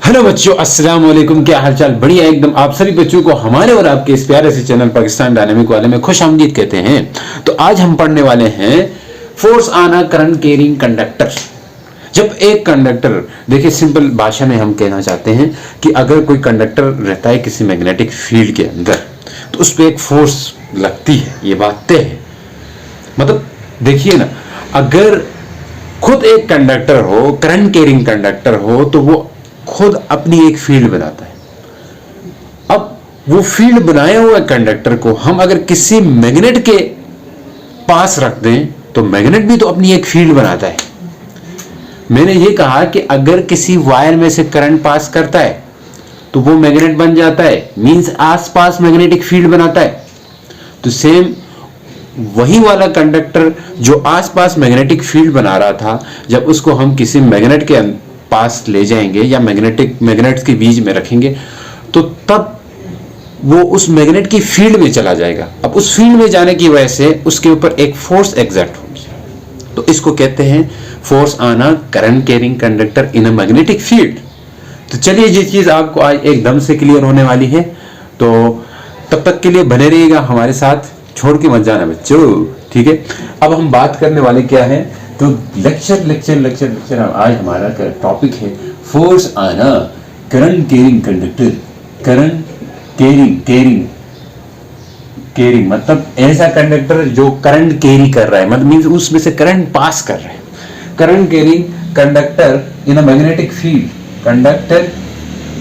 Hello बच्चों, अस्सलाम वालेकुम। क्या हालचाल? बढ़िया एकदम। आप सभी बच्चों को हमारे और आपके इस प्यारे से चैनल पाकिस्तान डायनामिक वाले में खुश आमदीद कहते हैं। तो आज हम पढ़ने वाले हैं force on a current carrying conductor. जब एक कंडक्टर, देखिए सिंपल भाषा में हम कहना चाहते हैं कि अगर कोई कंडक्टर रहता है किसी मैग्नेटिक फील्ड के अंदर तो उस पर एक फोर्स लगती है, ये बात तय है। मतलब देखिए ना, अगर खुद एक कंडक्टर हो, करंट कैरिंग कंडक्टर हो, तो वो खुद अपनी एक फील्ड बनाता है। अब वो फील्ड बनाए हुए कंडक्टर को हम अगर किसी मैग्नेट के पास रख दें तो मैग्नेट भी तो अपनी एक फील्ड बनाता है। मैंने ये कहा कि अगर किसी वायर में से करंट पास करता है तो वो मैग्नेट बन जाता है, मींस आसपास मैग्नेटिक फील्ड बनाता है। तो सेम वही वाला कंडक्टर जो आसपास मैग्नेटिक फील्ड बना रहा था, जब उसको हम किसी मैग्नेट के पास ले जाएंगे या मैग्नेट्स के बीच में रखेंगे तो तब वो उस मैग्नेट की फील्ड में चला जाएगा। अब उस फील्ड में जाने की वजह से उसके ऊपर एक फोर्स एग्जर्ट होगी, तो इसको कहते हैं force on a current carrying conductor in a magnetic field. तो चलिए, ये चीज आपको आज एकदम से क्लियर होने वाली है, तो तब तक के लिए बने रहिएगा हमारे साथ, छोड़ के मत जाना बच्चों, ठीक है। अब हम बात करने वाले क्या है, तो लेक्चर आज हमारा टॉपिक है force on a current carrying conductor. Current carrying मतलब ऐसा कंडक्टर जो करंट कैरी कर रहा है, मतलब मींस उसमें से करंट पास कर रहा है। Current carrying conductor in a magnetic field. Conductor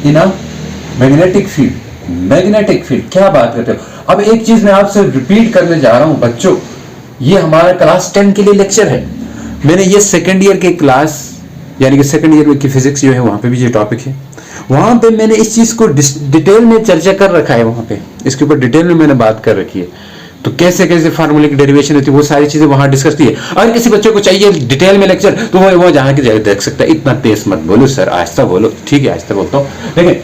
in a magnetic field क्या बात करते हो। अब एक चीज मैं आपसे रिपीट करने जा रहा हूं बच्चों, ये हमारा क्लास 10 के लिए लेक्चर है। मैंने ये सेकंड ईयर के क्लास, यानी कि सेकंड ईयर की फिजिक्स जो है वहां पे भी ये टॉपिक है, वहां पे मैंने इस चीज को डिटेल में चर्चा कर रखा है। वहां पे इसके ऊपर डिटेल में मैंने बात कर रखी है, तो कैसे कैसे फार्मूले की डेरिवेशन होती है वो सारी चीजें वहां डिस्कस की है। अगर किसी बच्चे को चाहिए डिटेल में लेक्चर तो वो जहां की जगह देख सकता है। इतना तेज मत बोलो सर, आहिस्ता बोलो, ठीक है, आहिस्ता बोलता हूँ। देखिए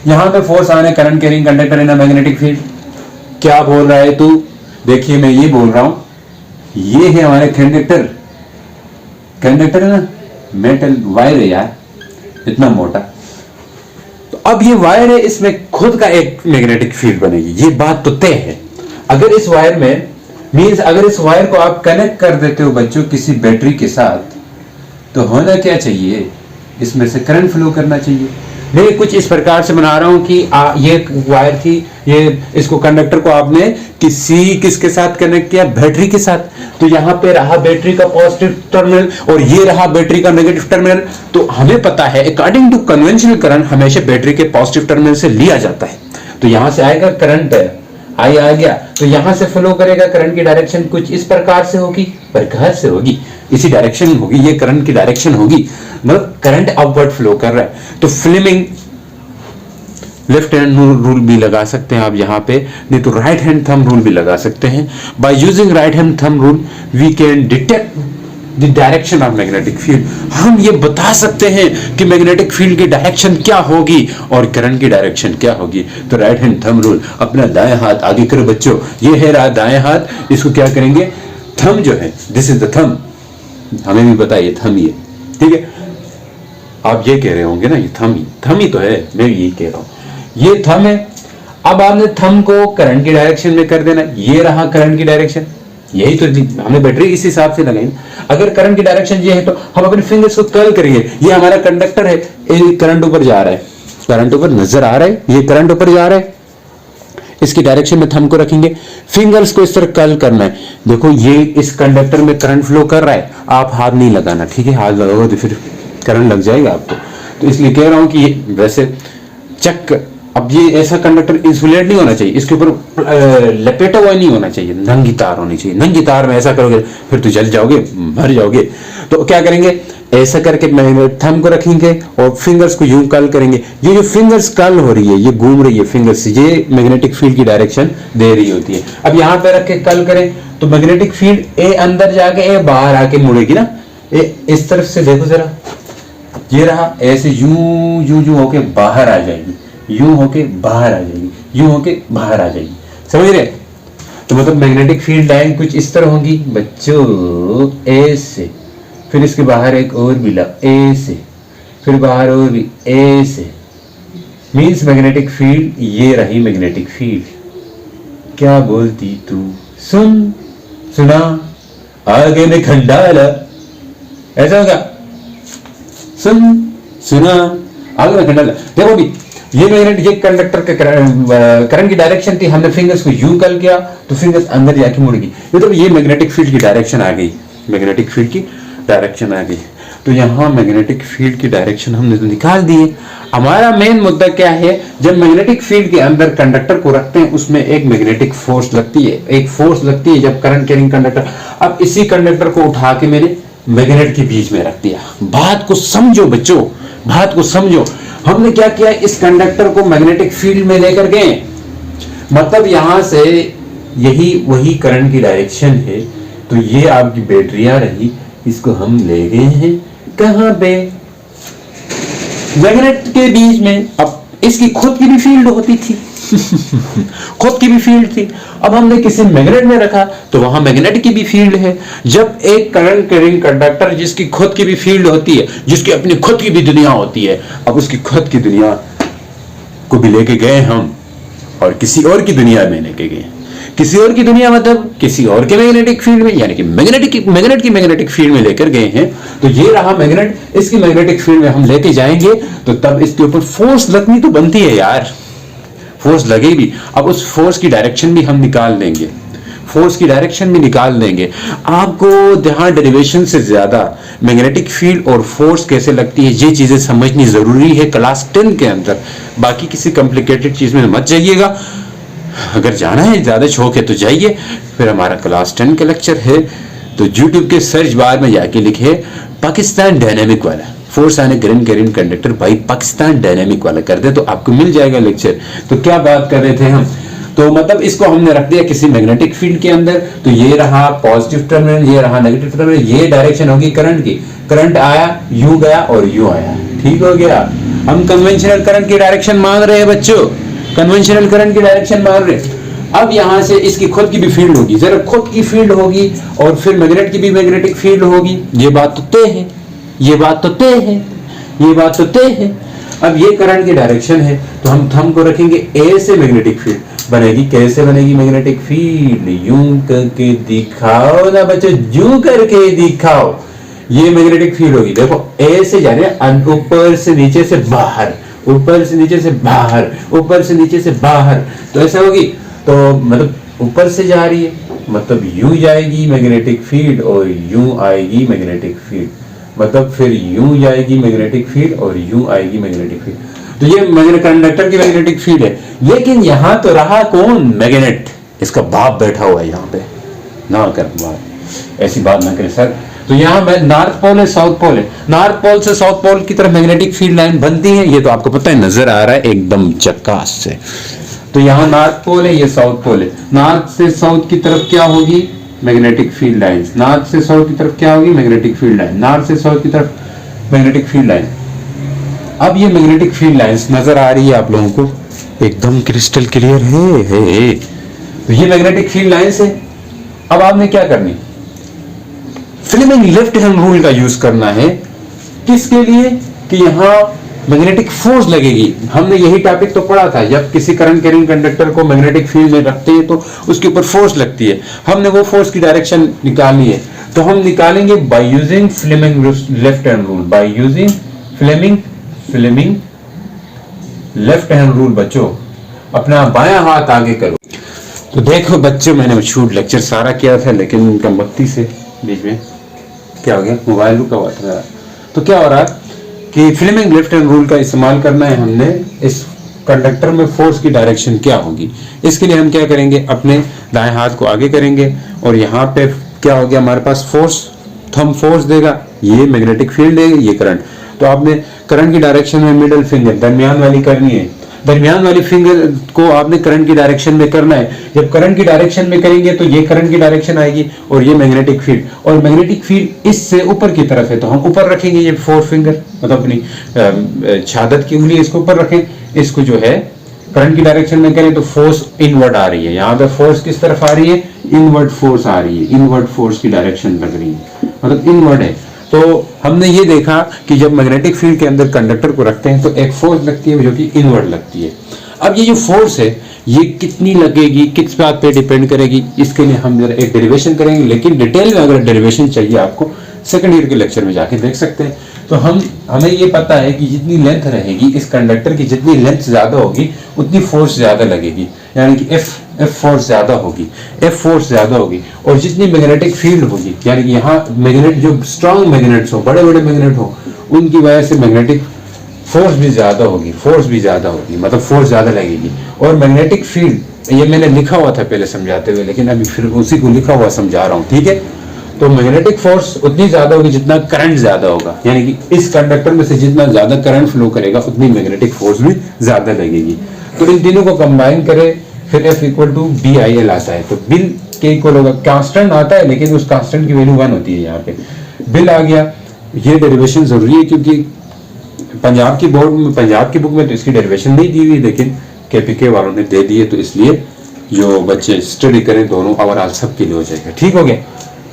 यहाँ पे force on A current carrying conductor in a magnetic field, क्या बोल रहा है तू? देखिए मैं ये बोल रहा हूं, ये है हमारे कंडक्टर है ना, मेटल वायर है यार, इतना मोटा। तो अब ये वायर है, इसमें खुद का एक मैग्नेटिक फील्ड बनेगी, ये बात तो तय है। अगर इस वायर में, मींस अगर इस वायर को आप कनेक्ट कर देते हो बच्चों किसी बैटरी के साथ, तो होना क्या चाहिए, इसमें से करंट फ्लो करना चाहिए। मैं कुछ इस प्रकार से बना रहा हूं कि ये वायर थी, ये इसको कंडक्टर को आपने किसके साथ कनेक्ट किया, बैटरी के साथ। तो यहाँ पे रहा बैटरी का पॉजिटिव टर्मिनल और ये रहा बैटरी का नेगेटिव टर्मिनल। तो हमें पता है अकॉर्डिंग टू कन्वेंशनल करंट हमेशा बैटरी के पॉजिटिव टर्मिनल से लिया जाता है। तो यहां से आएगा करंट, आई आ गया, तो यहां से फ्लो करेगा। करंट की डायरेक्शन कुछ इस प्रकार से होगी, इसी डायरेक्शन होगी, ये करंट की डायरेक्शन होगी, मतलब करंट अपवर्ड फ्लो कर रहा है। तो फ्लेमिंग लेफ्ट हैंड रूल भी लगा सकते हैं आप यहाँ पे, नहीं तो राइट हैंड थंब रूल भी लगा सकते हैं। By using right hand thumb rule we can detect the direction of magnetic field. हम ये बता सकते हैं कि मैग्नेटिक फील्ड की डायरेक्शन क्या होगी और करंट की डायरेक्शन क्या होगी। तो राइट हैंड थंब रूल, अपना दाएं हाथ आगे करो बच्चों, ये है रहा दाएं हाथ, इसको क्या करेंगे, थंब जो है, दिस इज द थंब, हमें भी पता है ये थंब ही है, ठीक है। आप ये कह रहे होंगे ना, ये थंब ही तो है, मैं भी यही कह रहा हूं, ये थंब है। अब आपने थंब को करंट की डायरेक्शन में कर देना, ये रहा करंट की डायरेक्शन, यही तो हमने बैटरी इस हिसाब से लगाई। अगर करंट की डायरेक्शन ये है तो हम अपने फिंगर्स को कर्ल करेंगे। ये हमारा कंडक्टर है, ये करंट ऊपर जा रहा है, करंट ऊपर नजर आ रहा है, ये करंट ऊपर जा रहा है, इसकी डायरेक्शन में थंब को रखेंगे, फिंगर्स को इस तरह कर्ल करना है। देखो ये इस कंडक्टर में करंट फ्लो कर रहा है, आप हाथ नहीं लगाना, ठीक है, हाथ लगाओगे तो फिर करंट लग जाएगा आपको। तो इसलिए कह रहा हूं कि ये वैसे चेक, अब ये ऐसा कंडक्टर इंसुलेट नहीं होना चाहिए, इसके ऊपर लपेटा हुआ नहीं होना चाहिए, नंगी तार होनी चाहिए। नंगी तार में ऐसा करोगे फिर तो जल जाओगे, मर जाओगे। तो क्या करेंगे, ऐसा करके थंब को रखेंगे और फिंगर्स को यूं कर्ल करेंगे। ये जो फिंगर्स कर्ल हो रही है, ये घूम रही है फिंगर्स, ये मैग्नेटिक फील्ड की डायरेक्शन दे रही होती है। अब यहाँ पे रख के कर्ल करें तो मैग्नेटिक फील्ड ए अंदर जाके ए बाहर आके मुड़ेगी ना, इस तरफ से देखो जरा, ये रहा, ऐसे यूं यूं यूं होके बाहर आ जाएगी, यूं होके बाहर आ जाएगी, यूं होके बाहर आ जाएगी, समझ रहे। तो मतलब मैग्नेटिक फील्ड लाइन कुछ इस तरह होगी बच्चों, ऐसे, फिर इसके बाहर एक और बिला ए से, फिर बाहर और भी ए से, मीन्स मैग्नेटिक फील्ड, ये रही मैग्नेटिक फील्ड। क्या बोलती तू, सुन सुना आगे में खंडाला, ऐसा होगा, सुन सुना आगे में खंडाला। देखो भी ये मैग्नेट, ये कंडक्टर के करंट की डायरेक्शन थी, हमने फिंगर्स को यूं कर किया तो फिंगर्स अंदर जाके मुड़ गई, मतलब ये मैग्नेटिक फील्ड की डायरेक्शन आ गई, मैग्नेटिक फील्ड की डायरेक्शन आ गई। तो यहाँ मैग्नेटिक फील्ड की डायरेक्शन हमने तो निकाल दी है। हमारा मेन मुद्दा क्या है, जब मैग्नेटिक फील्ड के अंदर कंडक्टर को रखते हैं उसमें एक मैग्नेटिक फोर्स लगती है, एक फोर्स लगती है जब करंट कैरिंग कंडक्टर। अब इसी कंडक्टर को उठा के मैंने मैग्नेट के बीच में रख दिया। बात को समझो बच्चों, बात को समझो। हमने क्या किया, इस कंडक्टर को मैग्नेटिक फील्ड में लेकर गए, मतलब यहां से यही वही करंट की डायरेक्शन है। तो ये आपकी बैटरियां रही, इसको हम ले गए हैं कहां पे, मैग्नेट के बीच में। अब इसकी खुद की भी फील्ड होती थी खुद की भी फील्ड थी। अब हमने किसी मैग्नेट में रखा तो वहां मैग्नेट की भी फील्ड है। जब एक करंट कैरिंग कंडक्टर जिसकी खुद की भी फील्ड होती है, जिसकी अपनी खुद की भी दुनिया होती है, अब उसकी खुद की दुनिया को भी लेके गए हम और किसी और की दुनिया में लेके गए। किसी और की दुनिया मतलब किसी और के मैग्नेटिक फील्ड में, यानी कि मैग्नेट की मैग्नेटिक फील्ड में लेकर गए हैं। तो ये रहा मैग्नेट, इसकी मैग्नेटिक फील्ड में हम लेके जाएंगे तो तब इसके ऊपर फोर्स लगनी तो बनती है यार, फोर्स लगेगी। अब उस फोर्स की डायरेक्शन भी हम निकाल देंगे, फोर्स की डायरेक्शन भी निकाल देंगे। आपको यहाँ डेरिवेशन से ज्यादा मैग्नेटिक फील्ड और फोर्स कैसे लगती है ये चीजें समझनी जरूरी है क्लास 10 के अंदर। बाकी किसी कॉम्प्लिकेटेड चीज में मत जाइएगा। अगर जाना है, ज्यादा शौक है तो जाइए। फिर हमारा क्लास 10 का लेक्चर है तो यूट्यूब के सर्च बार में जाके लिखे पाकिस्तान डायनेमिक वाला, फोर्स आने current carrying conductor by Pakistan dynamic वाला कर दे तो आपको मिल जाएगा लेक्चर। तो क्या बात कर रहे थे हम, तो मतलब इसको हमने रख दिया किसी मैग्नेटिक फील्ड के अंदर। तो ये रहा पॉजिटिव टर्मिनल, ये रहा नेगेटिव टर्मिनल, ये डायरेक्शन होगी करंट की। करंट आया, यूं गया और यूं आया, ठीक हो गया। हम कन्वेंशनल करंट की डायरेक्शन मान रहे हैं बच्चों, कन्वेंशनल करंट की डायरेक्शन मान रहे हैं। अब यहां से इसकी खुद की भी फील्ड होगी, जरा खुद की फील्ड होगी और फिर मैग्नेट की भी मैग्नेटिक फील्ड होगी। ये बात तो तय है, ये बात तो तय है, ये बात तो तय है। अब ये करंट की डायरेक्शन है तो हम थंब को रखेंगे ए से मैग्नेटिक फील्ड बनेगी। कैसे बनेगी मैग्नेटिक फील्ड, यूं करके दिखाओ ना बच्चों, यूं करके दिखाओ। ये मैग्नेटिक फील्ड होगी, देखो ए से जा रहे हैं ऊपर से नीचे से बाहर, ऊपर से नीचे से बाहर, ऊपर से नीचे से बाहर, तो ऐसा होगी। तो मतलब ऊपर से जा रही है मतलब यूं जाएगी मैग्नेटिक फील्ड और यूं आएगी मैग्नेटिक फील्ड, मतलब फिर यूं जाएगी मैग्नेटिक फील्ड और यूं आएगी मैग्नेटिक फील्ड। तो ये मैग्नेट कंडक्टर की मैग्नेटिक फील्ड है। लेकिन यहां तो रहा कौन, मैग्नेट, इसका बाप बैठा हुआ है यहाँ पे। ना कर बात, ऐसी बात ना करें सर। तो यहाँ में नॉर्थ पोल है, साउथ पोल है, नॉर्थ पोल से साउथ पोल की तरफ मैग्नेटिक फील्ड लाइन बनती है। ये तो आपको पता है, नजर आ रहा है एकदम चक्कास से। तो यहाँ नॉर्थ पोल है, ये साउथ पोल है। नॉर्थ से साउथ की तरफ क्या होगी, मैग्नेटिक फील्ड लाइंस। नॉर्थ से साउथ की तरफ क्या होगी, मैग्नेटिक फील्ड लाइन। नॉर्थ से साउथ की तरफ मैग्नेटिक फील्ड लाइन। अब ये मैग्नेटिक फील्ड लाइंस नजर आ रही है आप लोगों को, एकदम क्रिस्टल क्लियर है। तो ये मैग्नेटिक फील्ड लाइंस है। अब आपने क्या करनी, फ्लेमिंग लेफ्ट हैंड रूल का यूज करना है। किसके लिए, कि यहाँ मैग्नेटिक फोर्स लगेगी। हमने यही टॉपिक तो पढ़ा था, जब किसी करंट कैरिंग कंडक्टर को मैग्नेटिक फील्ड में रखते हैं तो उसके ऊपर फोर्स लगती है। हमने वो फोर्स की डायरेक्शन निकालनी है, तो हम निकालेंगे by using Fleming left hand rule, by using Fleming left hand rule. बच्चों अपना बायां हाथ आगे करो। तो देखो बच्चों, मैंने शूट लेक्चर सारा किया था लेकिन कमबख्ती से बीच में क्या हो गया, मोबाइल रुका हुआ था। तो क्या हो रहा है कि फ्लेमिंग लेफ्ट हैंड रूल का इस्तेमाल करना है हमने। इस कंडक्टर में फोर्स की डायरेक्शन क्या होगी, इसके लिए हम क्या करेंगे, अपने दाएं हाथ को आगे करेंगे और यहाँ पे क्या हो गया हमारे पास फोर्स, थंब फोर्स देगा, ये मैग्नेटिक फील्ड है, ये करंट। तो आपने करंट की डायरेक्शन में मिडिल फिंगर दरमियान वाली करनी है। दरमियान वाली फिंगर को आपने करंट की डायरेक्शन में करना है। जब करंट की डायरेक्शन में करेंगे तो ये करंट की डायरेक्शन आएगी और ये मैग्नेटिक फील्ड, और मैग्नेटिक फील्ड इससे ऊपर की तरफ है तो हम ऊपर रखेंगे ये फोर फिंगर, मतलब अपनी शहादत की उंगली इसको ऊपर रखें। इसको जो है करंट की डायरेक्शन में करें तो फोर्स इनवर्ड आ रही है। यहाँ पे फोर्स किस तरफ आ रही है, इनवर्ड फोर्स आ रही है, इनवर्ड फोर्स की डायरेक्शन लग रही है, मतलब इनवर्ड है। तो हमने ये देखा कि जब मैग्नेटिक फील्ड के अंदर कंडक्टर को रखते हैं तो एक फोर्स लगती है जो कि इनवर्ड लगती है। अब ये जो फोर्स है ये कितनी लगेगी, किस बात पे डिपेंड करेगी, इसके लिए हम जरा एक डेरिवेशन करेंगे, लेकिन डिटेल में अगर डेरिवेशन चाहिए आपको सेकंड ईयर के लेक्चर में जाके देख सकते हैं। तो हमें ये पता है कि जितनी लेंथ रहेगी इस कंडक्टर की, जितनी लेंथ ज्यादा होगी उतनी फोर्स ज्यादा लगेगी, यानी कि एफ फोर्स ज्यादा होगी, एफ फोर्स ज्यादा होगी। और जितनी मैग्नेटिक फील्ड होगी, यानी कि यहाँ मैग्नेट जो स्ट्रॉन्ग मैग्नेट्स हो, बड़े बड़े मैग्नेट हो, उनकी वजह से मैग्नेटिक फोर्स भी ज्यादा होगी, मतलब फोर्स ज्यादा लगेगी। और मैग्नेटिक फील्ड ये मैंने लिखा हुआ था पहले समझाते हुए, लेकिन अभी फिर उसी को लिखा हुआ समझा रहा हूँ, ठीक है। तो मैग्नेटिक फोर्स उतनी ज्यादा होगी जितना करंट ज्यादा होगा, यानी कि इस कंडक्टर में से जितना ज्यादा करंट फ्लो करेगा उतनी मैग्नेटिक फोर्स भी ज्यादा लगेगी। तो इन तीनों को कंबाइन करें, फिर F इक्वल टू BIL आता है। तो बिल के इक्वल होगा, कांस्टेंट आता है लेकिन उस कांस्टेंट की वैल्यू 1 होती है, यहाँ पे बिल आ गया। ये डेरिवेशन जरूरी है क्योंकि पंजाब की बुक में तो इसकी डेरिवेशन नहीं दी हुई, लेकिन KPK वालों ने दे दिए, तो इसलिए जो बच्चे स्टडी करें दोनों ओवरऑल सबके लिए हो जाएगा, ठीक हो गया।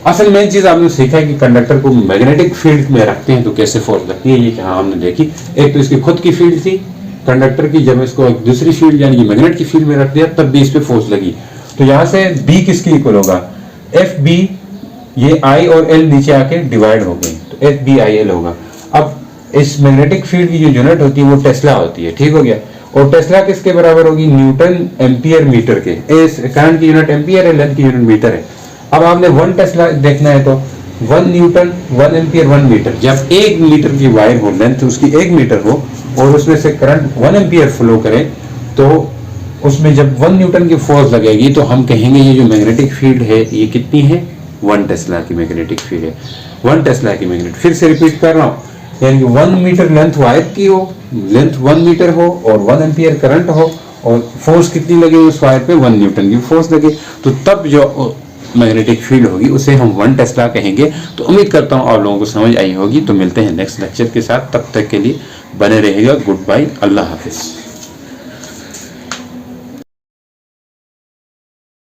असल मेन चीज आपने सीखा है कि कंडक्टर को मैग्नेटिक फील्ड में रखते हैं तो कैसे फोर्स लगती है, ये यहाँ हमने देखी। एक तो इसकी खुद की फील्ड थी कंडक्टर की, जब इसको एक दूसरी फील्ड यानी कि मैग्नेट की फील्ड में रख दिया तब भी इस पे फोर्स लगी। तो यहाँ से B किसके इक्वल होगा, FB, ये I और L नीचे आके डिवाइड हो गए तो FBIL होगा। अब इस मैग्नेटिक फील्ड की जो यूनिट होती है वो टेस्ला होती है, ठीक हो गया। और टेस्ला किसके बराबर होगी, न्यूटन एम्पियर मीटर के। इस करंट की यूनिट एम्पियर है, लेंथ की यूनिट मीटर है। अब आपने 1 टेस्ला देखना है तो 1 न्यूटन 1 एम्पियर 1 मीटर। जब 1 मीटर की वायर हो, लेंथ उसकी 1 मीटर हो और उसमें से करंट 1 एम्पियर फ्लो करे, तो उसमें जब 1 न्यूटन की फोर्स लगेगी तो हम कहेंगे ये जो मैग्नेटिक फील्ड है ये कितनी है, 1 टेस्ला की मैग्नेटिक फील्ड है, 1 टेस्ला की मैग्नेट। फिर से रिपीट कर रहा हूँ, यानी कि 1 मीटर लेंथ वायर की हो, लेंथ 1 मीटर हो और 1 एम्पियर करंट हो और फोर्स कितनी लगे उस वायर पे, 1 न्यूटन की फोर्स लगे, तो तब जो मैग्नेटिक फील्ड होगी उसे हम 1 टेस्ला कहेंगे। तो उम्मीद करता हूँ आप लोगों को समझ आई होगी। तो मिलते हैं नेक्स्ट लेक्चर के साथ, तब तक के लिए बने रहेगा। गुड बाय, अल्लाह हाफिज।